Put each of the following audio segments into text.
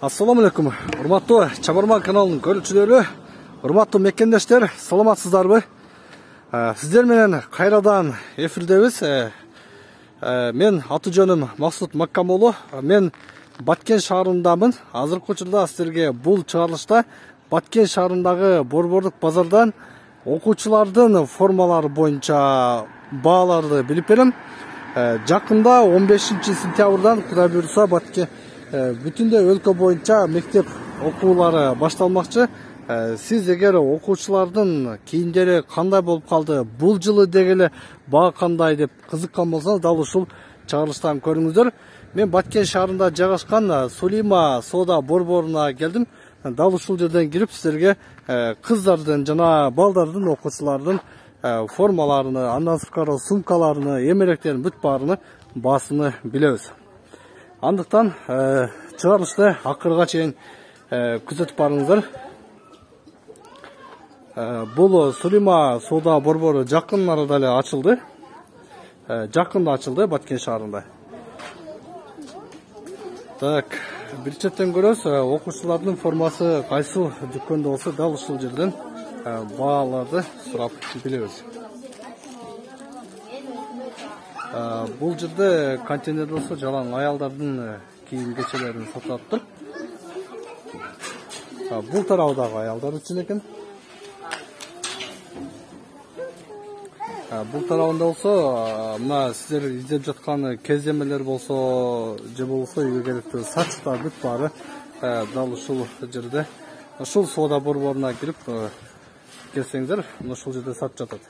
Assalamu alaikum. Урматтуу Чабарман каналынын көрүүчүлөрү, урматтуу мекендештер, саламатсыздарбы? Сиздер менен кайрадан эфирдебиз. Мен аты жөнүм Максут Маккамолу. Мен Баткен шаарындамын. Азыркы учурда сиздерге бул чыгарылышта Баткен шаарындагы борбордук базардан окуучулардын формалары боюнча бааларды билип берем. Жакында 15-сентябрдан Кудай буйрса Баткен бүтүндөй өлкө боюнча мектеп окуулары башталмакчы. Сиз эгер окуучулардын кийимдери кандай болуп калды, бул жылы дегеле баа кандай деп кызыккан болсоңуз, дал ушул чыгарылыштан көрүңүздөр. Мен Баткен шаарында жайгашкан Сулейма соода борборуна келдим. Дал ушул жерден кирип сиздерге кыздардын жана балдардын, окуучулардын формаларыны, андан сырткары сумкаларыны, эмеректерин бүт баарыны баасыны билебиз. Андыктан чыгарылышты акырга чейин күзөтүп барыңыздар. Бул Сулейма соода борбору жакын арада эле ачылды. Жакында ачылды Баткен шаарында. Так, бир четтен көрөбүз, окуучулардын формасы кайсы дүкөндө болсо, дал ушул жерден бааларды сурап билебиз. Бул жерде контейнер болсо жалаң аялдардын кийим кечелерин сатаптыр. Бул тарабыдагы аялдар үчүн экен. Бул тарабында болсо, мына сиздер издеп жаткан кездемелер болсо, же болсо үйгө керектүү сачтар бүт баары дал ушул жерде, ушул соода борборуна кирип келсеңиздер, ушул жерде сатып жатат.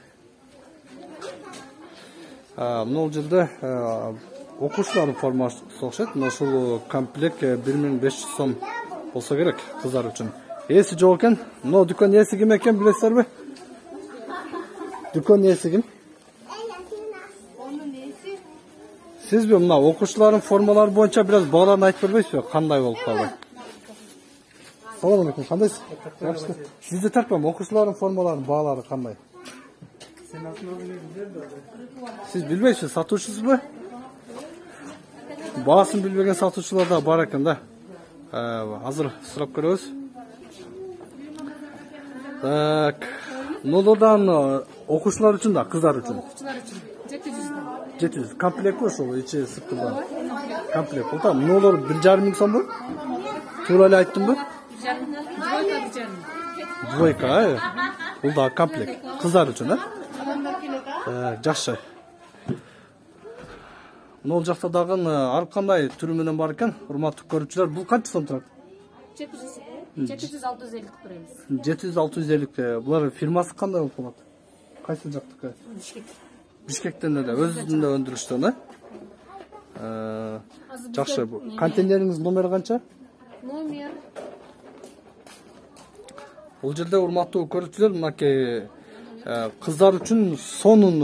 Мына жерде окуучулардын формасы окшойт. Ушул комплект 1500 сом болсо керек кыздар үчүн. Эси жок экен. Мына дүкөн эси ким экен билесиздерби? Дүкөн эси ким? Сизби мына окуучулардын формалары боюнча бир аз бааларын айтып бербейсизби? Кандай болуп калды? Салам алейкум, кандайсыз? Жакшы. Сизди тарткам, окуучулардын формаларынын баалары кандай? Сиз билбейсизби, сатуучусузбу? Баасын билбеген сатуучулар да бар экен да. Азыр сурап көрөбүз. Так, нолодан окуучулар үчүн да, кыздар үчүн. Окуучулар үчүн 700. 700. Комплект бу ошол, ичи сыртында. Комплект. Бул нолор 1,5 сомбу? Туура эле айттымбы? 1,5. Двойка, бул да комплект. Кыздар үчүн, жакшы. Нол жакта дагы ар кандай түрү менен бар экен. Урматтуу көрүүчүлөр, бул канча сом турат? 700-650 беребиз. 700-650. Булар фирмасы кандай болуп калат? Кайсы жактыкы? Бишкектен эле өзүндө өндүрүштөн, жакшы. Контейнериңиз номери канча? Номер. Бул жерде урматтуу көрүүчүлөр, мынакей кыздар үчүн сонун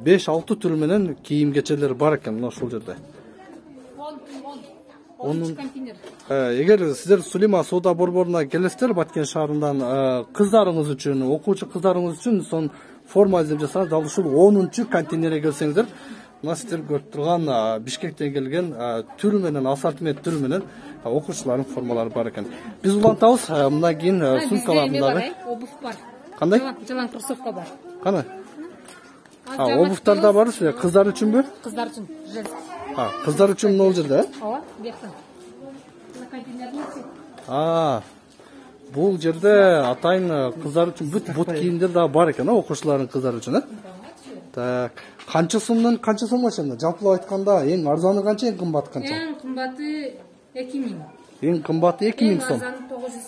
5-6 түрү менен кийим кечелер бар экен мына ушул жерде. Онун контейнер. Эгер сиздер Сулейма соода борборуна келесиздер, Баткен шаарындан кыздарыңыз үчүн, окуучу кыздарыңыз үчүн сон форма издеп жатсаңыз, дал ушул 10-чу контейнерге келсеңиздер, мына сиздер көрүп турган Бишкектен келген түрү менен, ассортимент түрү менен окуучулардын формалары бар экен. Биз улантабыз, мына кийин сумкаларындагы Обувь бар. кандай? Жалаң кроссовка бар. Кана? Обувьтар да бар, кыздар үчүнбү? Кыздар үчүн женский. Кыздар үчүн мына жерде? Ооба, бияктан. Мына контейнердин ичи. Бул жерде атайын кыздар үчүн бут кийимдер да бар экен, окуучулардын кыздар үчүн, Так, канча сомдон канча сомго чейин? Жалпылап айтканда, эң арзаны канча, эң кымбаты канча? Эң кымбаты 2000. Эң кымбаты 2000 сом. Эң арзаны 900.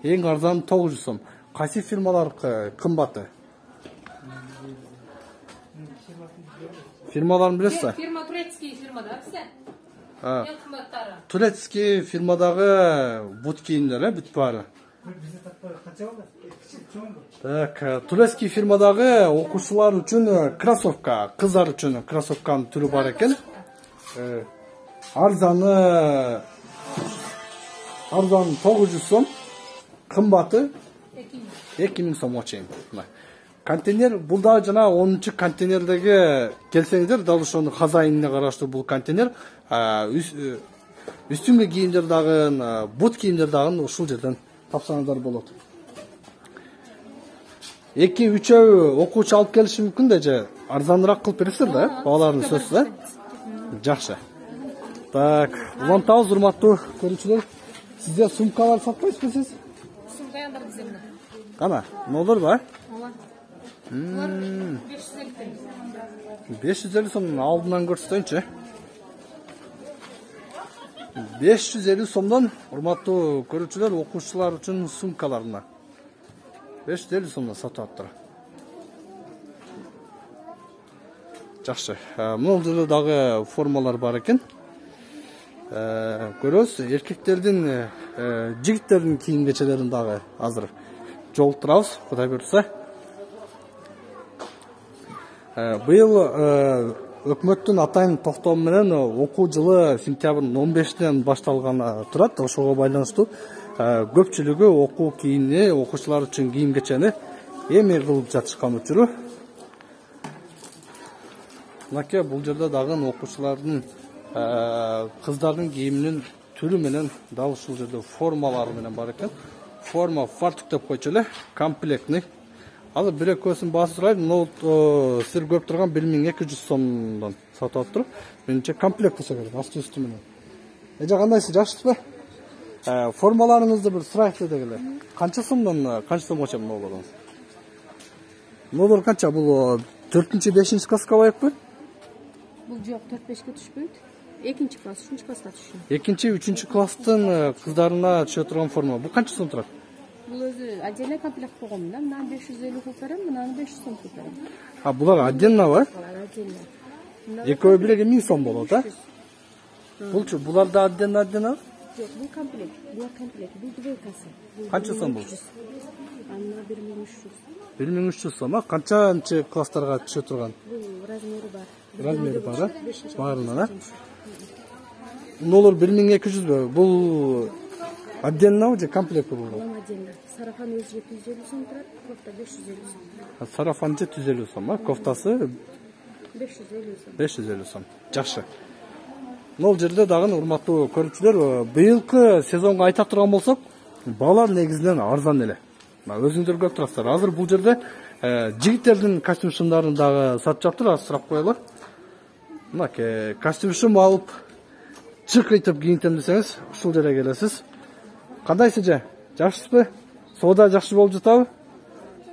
Эң арзаны 900 сом. Кайсы фирмалар кымбаты? Фирмаларын билесизби? Фирма турецкий фирмада, бизде. Эң кымбаттары. Турецкий фирмадагы бут кийимдер, бүт баары. Так, турецкий фирмадагы окуучулар үчүн кроссовка, кыздар үчүн кроссовканын түрү бар экен. Арзаны 900 сом, кымбаты 2000 сомго чейин. Контейнер, бул да жана 10-чу контейнердеги келсеңиздер, дал ошонун хазайынына караштуу бул контейнер үстүңгү кийимдер дагы, бут кийимдер дагы ушул жерден тапсаңыздар болот. 2-3 окуучу алып келиши мүмкүн да, же арзаныраак кылып бересиздер да, бааларын сөзсүз, а? Жакшы. Так, улантабыз, урматтуу көрүүчүлөр. Сизде сумкалар сатпайсызбы сиз? Сумка яндар дизелне. Кана, нолдорбу, а? Ала. Булар 550 теңге. 550 сомдон алдынан көрсөтөйүнчү. 550 сомдон, урматтуу көрүүчүлөр, окуучулар үчүн сумкаларына 550 сомдон сатып атыптыр. Жакшы. Мына жерде дагы формалар бар экен. Көрөсүз, эркектердин, жигиттердин кийим кечелерин дагы азыр жолуктурабыз, Кудай буйрса. Быйыл өкмөттүн атайын токтому менен окуу жылы сентябрдын 15-тен башталган турат. Ошого байланыштуу көпчүлүгү окуу кийимини, окуучулар үчүн кийим кечени эми кылып жатышкан учуру. Мынакей бул жерде дагы окуучулардын, кыздардын кийиминин түрү менен дал ушул жерде формалары менен бар экен. Форма фартук деп койчу эле, комплектный. Азыр бир экөөсүнүн баасы турат, мына сиздер көрүп турган 1200 сомдон сатып атыптыр. Менимче комплект болсо керек, асты үстү менен. Эже кандайсыз, жакшысызбы? Формаларыңызды бир сурайык дегеле. Канча сомдон, канча сомго чейин болот? Нолор канча? Бул 4-5 класска байыкпы? Бул жок, 4-5ке түшпөйт. 2-нчи класс, 3-нчи класска түшөт. 2-3 класстын кыздарына түшө турган форма. Бул канча сом турат? Бул өзү отдельный комплект болгон да, мына 550 кылып берем, мына 500 сом кылып берем. Булар отдельно, Отдельно. Экөө биреги 1000 сом болот, а? Булчу, булар да отдельно? Жок, бул комплект, бул комплект, бул двойкасы. Канча сом бул? Анна 1300. 1300 сом, а? Канчанчы класстарга түшө турган? Бул размери бар. Размери бар, а? Баарынан, а? Нолор 1200бү? Бул отдельно же комплект бул? Отдельно. Сарафан өзү 750 сом турат, кофта 550 сом. Сарафан 750 сом, а? Кофтасы 550 сом. 550 сом. Жакшы. Мол жерде дагы урматтуу көрүүчүлөр, быйылкы сезонго айта турган болсок, баалар негизинен арзан эле. Өзүңдөр көрүп турасыздар. Азыр бул жерде жигиттердин костюм-шымдарын дагы сатып жатыр, азыр сурап коелу. Мынакей костюм-шым алып чыркыйтып кийинтем десеңиз, ушул жерге келесиз. Кандайсыз же? Жакшысызбы? Соода жакшы болуп жатабы?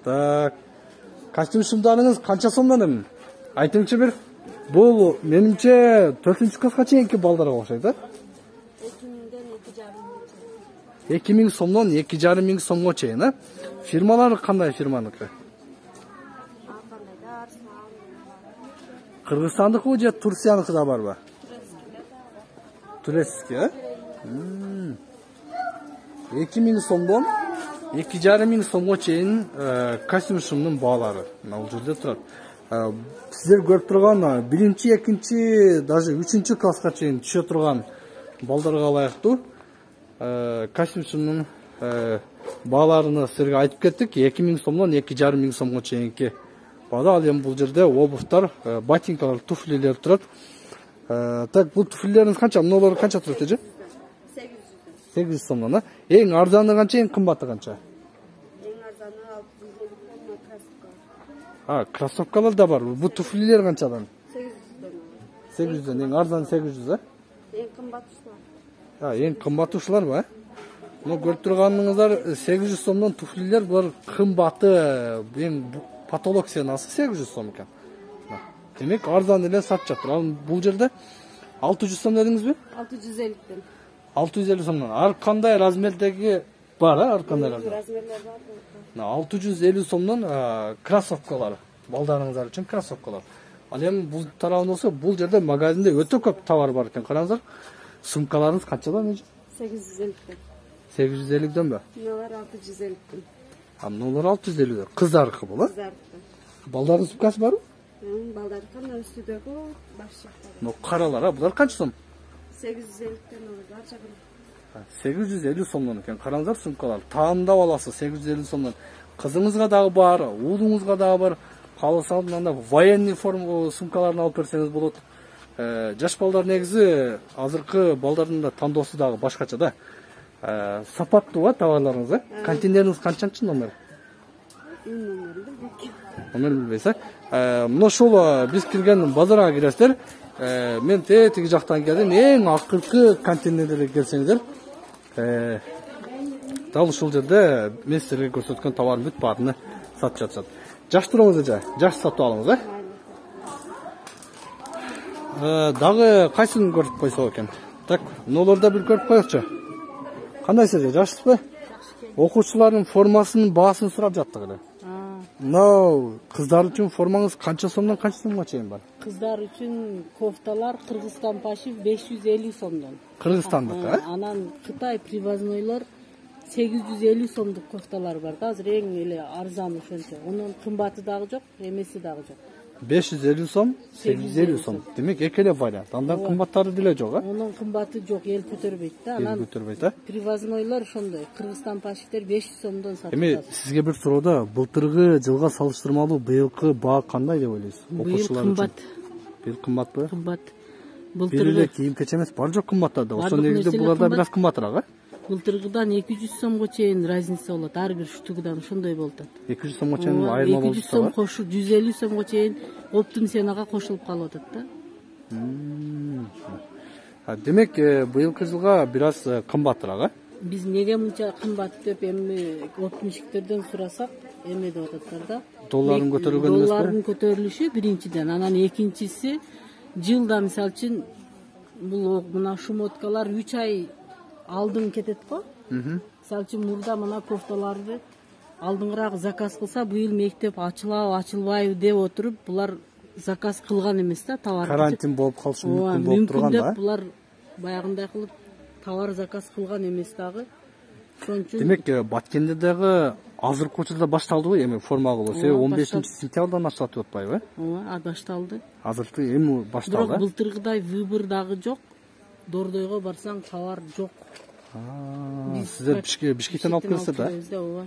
Так. Костюм-шымдарыңыз канча сомдон эми? Айтыңчы бир. Бул менимче 4-нчы класска чейинки балдарга окшойт, а? 2000 сомдон 2500 сомго чейин, а? Фирмалары кандай фирманыкы? Кыргызстандыкы же Турцияныкы да барбы? Турецкий, а? 2000 сомдон 2500 сомго чейин костюм-шымдын баалары бул жерде турат. Сиздер көрүп турган 1-чи, 2-чи, даже 3-чү класска чейин түшө турган балдарга ылайыктуу костюм-шымдын бааларını сиздерге айтып кеттик. 2000 сомдон 2500 сомго чейинки баада. Ал эми бул жерде обувтар, ботинкалар, туфлилер турат. Так, бул туфлилериңиз канча? Мыналар канча турат эже? 800 сомдон, а? Эң арзаны канча, эң кымбаты канча? Эң арзаны 650 кроссовка. Кроссовкалар да бар. Бул туфлилер канчадан? 800дөн. Эң арзаны 800, а? Эң кымбатышылар. Эң кымбатышыларбы, а? Мына көрүп турганыңыздар 800 сомдон туфлилер, булар кымбаты, эң потолок ценасы 800 сом экен. Демек арзан эле сатып жатыр. Ал бул жерде 600 сом дедиңизби? 650ден. 650 сомдон. Ар кандай размердеги бар, а? Ар кандай размер? Размерлер бар. 650 сомдон кроссовкалар. Балдарыңыздар үчүн кроссовкалар. Ал эми бул тарабында болсо, бул жерде магазинде өтө көп товар бар экен. Караңыздар. Сумкаларыңыз канчадан? 850ден. 850дөнбү? Мыналар 650ден. Мыналар 650ден. Кыздарыкы бул, а? Кыздарыкы. Балдардын сумкасы барбы? Балдарыкы мына үстүдөгү баш жакта. Но каралар, а? Булар канча сом? 850ден алар жагын. 850 сомдон экен. Караңыздар сумкалар. Таандап аласыз 850 сомдон. Кызыңызга дагы бар, уулуңузга дагы бар. Кааласаңыз мында военный форма сумкаларын алып берсеңиз болот. жаш балдар негизи азыркы балдардын да тандоосу дагы башкача да. Сапаттуу товарларыңыз, контейнериңиз канчанчы номер? Номер билбейсиз. Мына ушул биз кирген базарга киресиздер. Мен тиги жактан келдим. Эң акыркы контейнерлерге келсеңиздер, дал ушул жерде мен силерге көрсөткөн товардын бүт баарын сатып жатышат. Жакшы туруңуз эже, жакшы сатып алыңыз, Дагы кайсын көрүп койсок экен. Так, мыналарды бир көрүп коелучу. Кандайсыз, жакшысызбы? Окуучулардын формасынын баасын сурап жаттык эле. Мынау кыздар үчүн формаңыз канча сомдон канча сомго чейин бар? Кыздар үчүн кофталар Кыргызстан пашив 550 сомдон. Кыргызстандык, Анан Кытай привознойлор 850 сомдук кофталар бар да. Азыр эң эле арзаны ошончо. Онун кымбаты дагы жок, эмеси дагы жок. 550 сом, 850 сом. Демек эки эле вариант. Андан кымбаттары деле жок, Онун кымбаты жок, эл көтөрбөйт да. Анан көтөрбөйт, привознойлор ошондой. Кыргызстан пашивтер 500 сомдон сатып Эми жатат. сизге бир суроодо, былтыргы жылга салыштырмалуу быйылкы баа кандай деп ойлойсуз? Быйыл кымбат. Быйыл кымбатпы? Кымбат. Бир эле кийим кече эмес, бар жок кымбаттады. Ошон негизде буларда бир аз кымбатыраак, Былтыргыдан 200 сомго чейин разница болот. Ар бир штугудан ошондой болот. 200 сомго чейин айырма болуп 200 сом кошуп 150 сомго чейин оптум ценага кошулуп калып атат да. Демек быйылкы жылга бир аз кымбатыраак, Биз неге мынча кымбат деп эми оптумщиктерден сурасак, эме деп ататтар да. Доллардын көтөрүлгөнү эмеспи? Доллардын көтөрүлүшү биринчиден, анан экинчиси жылда мисалы үчүн бул мына шумоткалар 3 ай алдын кетет го. Мисалы үчүн мурда мына кофталарды алдыңыраак заказ кылса, быйыл мектеп ачылабы, ачылбайбы деп отуруп, булар заказ кылган эмес да, товар. Карантин болуп калышы мүмкүн болуп турган да. Деп булар баягындай кылып товар заказ кылган эмес дагы. Ошон үчүн Демек Баткенде дагы азыркы учурда башталдыбы эми форма кылуу? Себеби 15-сентябрдан башталып атпайбы? Ооба, башталды. Азыркы эми башталды. Бирок былтыргыдай выбор дагы жок. Дордойго барсаң товар жок. Сиздер Бишкектен алып келесиздер да? Ооба.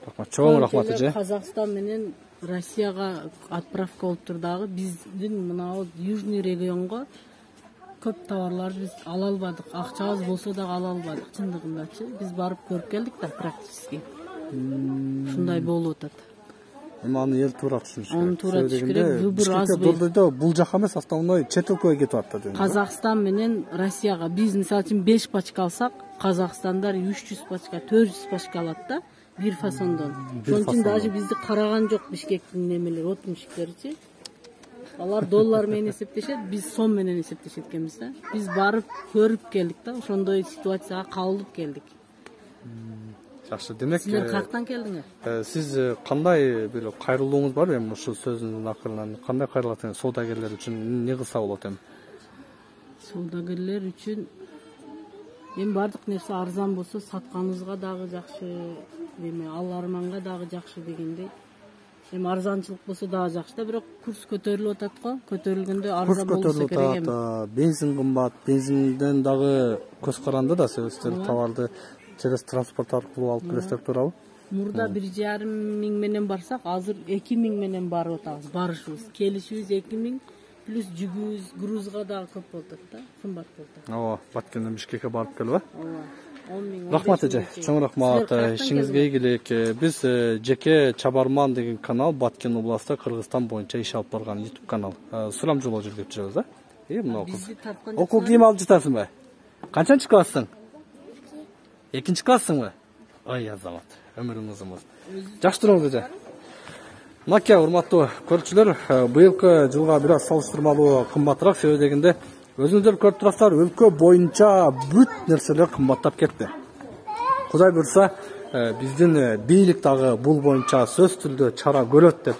Рахмат, чоң рахмат эже. Казакстан менен Россияга отправка болуп тур дагы. Биздин мына южный регионго көп товарларды биз ала албадык. Акчабыз болсо дагы ала албадык, чындыгындачы. Биз барып көрүп келдик да практически. Ушундай болуп атат. Эми аны эл туура түшүнүш керек. Аны туура түшүнүш керек. Выбор аз. Дордойдо бул жака эмес, автономный чет өлкөгө кетип атат да. Казакстан менен Россияга биз мисалы үчүн 5 пачка алсак, Казакстандар 300 пачка, 400 пачка алат да, бир фасондон. Ошон үчүн даже бизди караган жок Бишкектин немелери, отмунщиктеричи. Алар доллар менен эсептешет, биз сом менен эсептешет экенбиз да. Биз барып көрүп келдик да, ошондой ситуацияга кабылып келдик. Жакшы, демек Силер каяктан келдиңер? Сиз кандай бир кайрылууңуз бар эми ушул сөзүнүн акырынан? Кандай кайрылат эми соодагерлер үчүн эмне кылса болот эми? Соодагерлер үчүн эми бардык нерсе арзан болсо сатканыбызга дагы жакшы, эми ал арманга дагы жакшы дегендей. Эми арзанчылык болсо дагы жакшы да, бирок курс көтөрүлүп атат го. Көтөрүлгөндө арзан болсо керек эми. Бензин кымбат, бензинден дагы көз каранды да, себеби товарды через транспорт аркылуу алып келесиздер туурабы? Мурда 1,5 миң менен барсак, азыр 2 миң менен барып атабыз. Барышыбыз, келишибиз 2 миң плюс жүгүбүз, грузга дагы көп болуп атат да, кымбат болуп атат. Ооба, Баткенден Бишкекке барып келип, Ооба. 10 миң. Рахмат эже, чоң рахмат. Ишиңизге ийгилик. Биз жеке Чабарман деген канал Баткен областында Кыргызстан боюнча иш алып барган YouTube канал. Сурам жолу жүргүзүп жүрөбүз да. Мына окуу кийим алып жатасыңбы? Канчанчы классың? 2-нчи классыңбы? Ой, азамат, өмүрүң узун болсун. Жакшы туруңуз эже. Мынакей урматтуу көрүүчүлөр, быйылкы жылга бир аз салыштырмалуу кымбатыраак, себеби дегенде өзүңүздөр көрүп турасыздар, өлкө боюнча бүт нерселер кымбаттап кетти. Кудай буйрса, биздин бийлик дагы бул боюнча сөз түрдө чара көрөт деп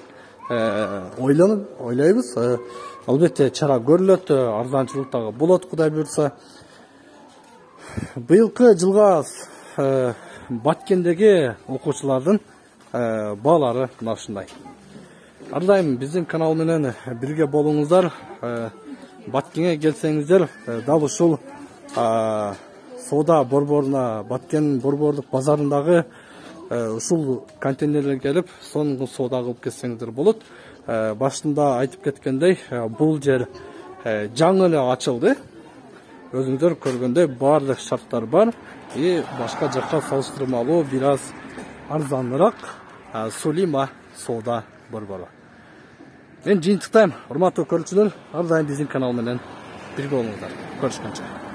ойлойбуз. Албетте чара көрүлөт, арзанчылык дагы болот, Кудай буйрса. Быйылкы жылга Баткендеги окуучулардын баалары мына ушундай. Ар дайым биздин канал менен бирге болуңуздар. Баткенге келсеңиздер, дал ушул соода борборуна, Баткен борборлук базарындагы ушул контейнерлерге келип, соңку соода кылып кетсеңиздер болот. Башында айтып кеткендей, бул жер жаңы эле ачылды. Өзүңүздөр көргөндөй барлык шарттар бар. Башка жакка салыштырмалуу бир аз арзаныраак Сулима соода борбору. Мен жыйынтыктайм. Урматтуу көрүүчүлөр, ар дайым биздин канал менен бирге болуңуздар. Көрүшкөнчө.